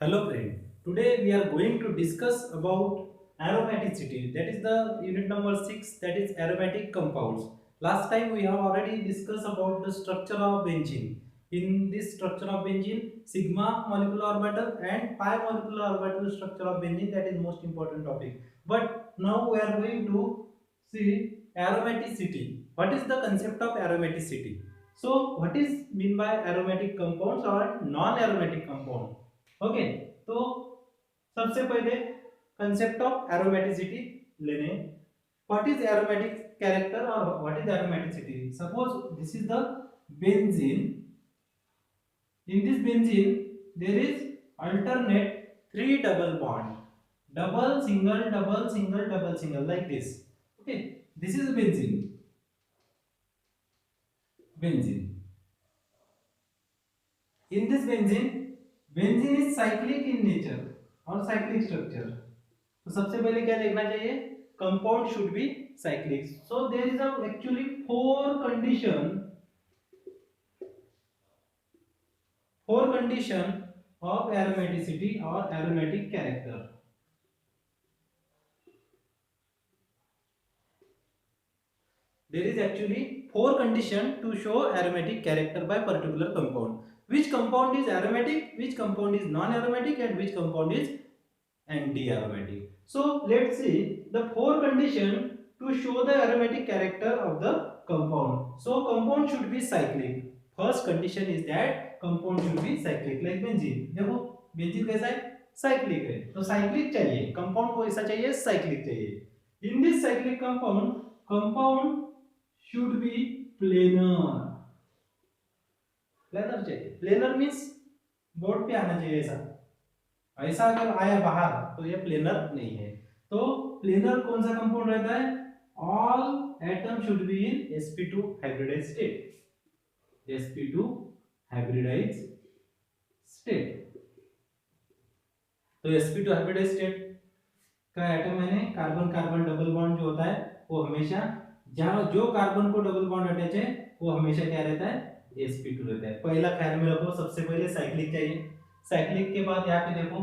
Hello friend, today we are going to discuss about aromaticity. That is the unit number 6, that is aromatic compounds. Last time we have already discussed about the structure of benzene. In this structure of benzene, sigma molecular orbital and pi molecular orbital structure of benzene, that is most important topic. But now we are going to see aromaticity. What is the concept of aromaticity? So what is mean by aromatic compounds or non-aromatic compound? Okay तो सबसे पहले concept of aromaticity लेने what is aromatic character और what is aromaticity suppose this is the benzene in this benzene there is alternate three double bond double single double single double single like this okay this is benzene in this benzene is cyclic in nature और cyclic structure तो सबसे पहले क्या देखना चाहिए compound should be cyclic so there is actually four condition of aromaticity or aromatic character. There is actually four condition to show aromatic character by particular compound. Which compound is aromatic, which compound is non-aromatic, and which compound is anti-aromatic. So let's see the four condition to show the aromatic character of the compound. So compound should be cyclic. First condition is that compound should be cyclic like benzene. देखो benzene कैसा है cyclic है तो cyclic चाहिए compound को ऐसा चाहिए cyclic चाहिए in this cyclic compound should be planar चाहिए planar means बोर्ड पे आना चाहिए ऐसा ऐसा अगर आया बाहर तो ये प्लेनर नहीं है तो प्लेनर कौन सा कंपाउंड रहता है all atom should be in sp2 hybridised state तो sp2 हाइब्रिडाइज्ड स्टेट का एटम है कार्बन कार्बन डबल बॉन्ड जो होता है वो हमेशा जहां जो कार्बन को डबल बॉन्ड अटैच है वो हमेशा क्या रहता है sp2 रहता है पहला ख्याल में रखो सबसे पहले साइक्लिक चाहिए साइक्लिक के बाद यहाँ पे देखो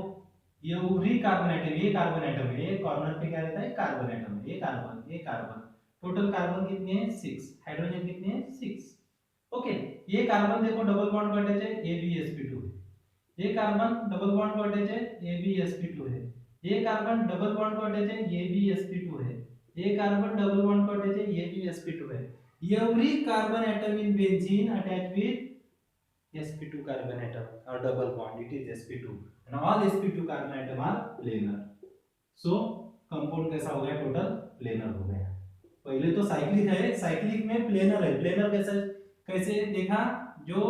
ये ऊपरी कार्बन एटम है ये कॉर्नर पे क्या रहता है कार्बन एटम है ये कार्बन टोटल कार्बन कितने हैं 6 हाइड्रोजन कितने हैं 6 ओके ये कार्बन देखो डबल बॉन्ड को अटैच है AbSp2 है ये कार्बन डबल बॉन्ड को अटैच है AbSp2 है ये कार्बन डबल बॉन्ड को अटैच है AbSp2 है ये कार्बन डबल बॉन्ड को अटैच है AbSp2 है every carbon atom in benzene attached with sp2 carbon atom or double bond it is sp2 and all sp2 carbon atom are planar so compound कैसा हो गया total planar हो गया पहले तो साइक्लिक है साइक्लिक में प्लेनर है प्लेनर कैसे देखा जो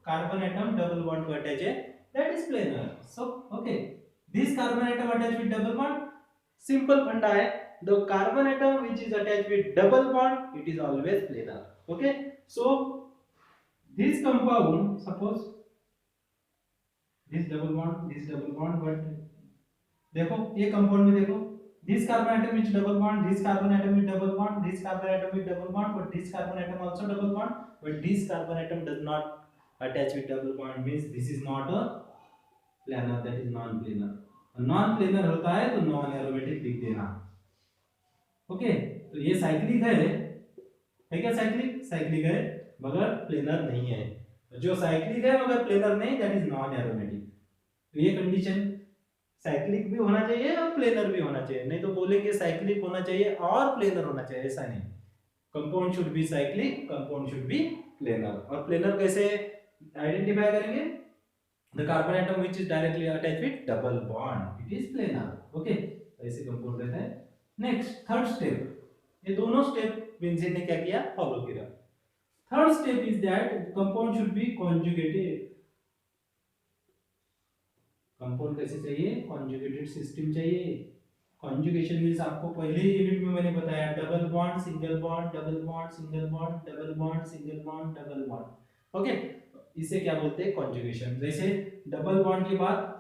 कार्बन एटम डबल बॉन्ड को अटैच है that is planar so okay this carbon atom attach with double bond simple फंडा है the carbon atom which is attached with double bond it is always planar okay so this compound suppose this double bond but देखो ये compound में देखो this carbon atom with double bond this carbon atom with double bond this carbon atom with double bond but this carbon atom also double bond but this carbon atom does not attach with double bond means this is not a planar that is non planar होता है तो non aromatic लिख देना okay तो ये cyclic है क्या cyclic है मगर प्लेनर नहीं है जो साइक्लिक है मगर प्लेनर नहीं दैट इज नॉन एरोमेटिक तो ये कंडीशन साइक्लिक भी होना चाहिए और प्लेनर भी होना चाहिए नहीं तो बोलेंगे साइक्लिक होना चाहिए और प्लेनर होना चाहिए ऐसा नहीं compound should be cyclic compound should be planar और प्लेनर कैसे आइडेंटिफाई करेंगे the carbon atom which is directly attached with double bond it is planar okay ऐसे कंपाउंड रहता है नेक्स्ट थर्ड स्टेप ये दोनों स्टेप बेंजीन ने क्या किया फॉलो किया third step is that compound should be conjugated compound कैसे चाहिए कॉन्जुगेटेड सिस्टम चाहिए कॉन्जुगेशन मींस आपको पहले ही यूनिट में मैंने बताया double bond single bond double bond single bond double bond single bond double bond okay इसे क्या बोलते हैं कॉन्जुगेशन जैसे डबल बॉन्ड के बाद